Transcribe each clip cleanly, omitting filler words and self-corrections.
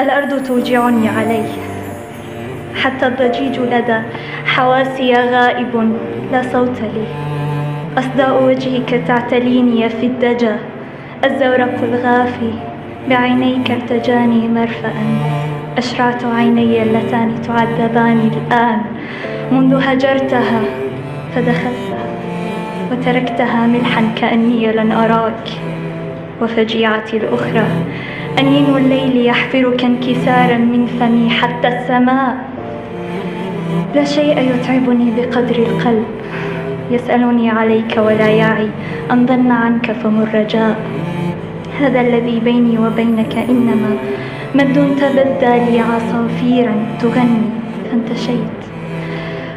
الأرض توجعني عليه، حتى الضجيج لدى حواسي غائب، لا صوت لي. أصداء وجهك تعتليني في الدجى، الزورق الغافي بعينيك ارتجاني مرفأ. أشرعت عيني اللتان تعذبان الآن، منذ هجرتها فدخلتها وتركتها ملحا كأني لن أراك. وفجيعتي الأخرى أنين الليل يحفرك انكسارا من فمي حتى السماء. لا شيء يتعبني بقدر القلب يسألني عليك ولا يعي أن ضن عنك فم الرجاء. هذا الذي بيني وبينك إنما مد تبدى لي عصافيرا تغني،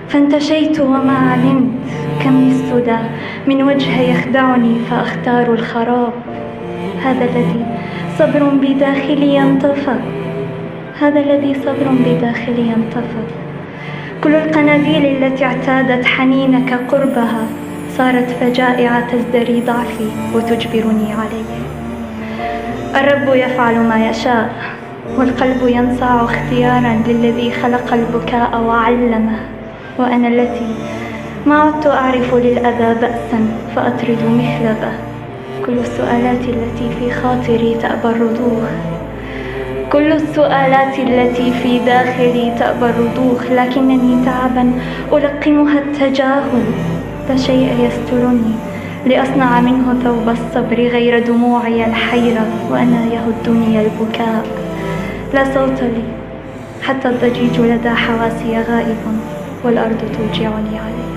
فانتشيت وما علمت كم السدى من وجه يخدعني فأختار الخراب. هذا الذي صبر بداخلي ينطفى، هذا الذي صبر بداخلي ينطفى. كل القناديل التي اعتادت حنينك قربها صارت فجائع تزدري ضعفي وتجبرني عليه. الرب يفعل ما يشاء، والقلب ينصاع اختيارا للذي خلق البكاء وعلمه. وأنا التي ما عدت أعرف للأذى بأسا فأطرد مخلبه. كل السؤالات التي في خاطري تأبى الرضوخ، كل السؤالات التي في داخلي تأبى الرضوخ، لكنني تعبا ألقمها التجاهل. لا شيء يسترني لأصنع منه ثوب الصبر غير دموعي الحيرة، وأنا يهدني البكاء. لا صوت لي، حتى الضجيج لدى حواسي غائب، والأرض توجعني عليه.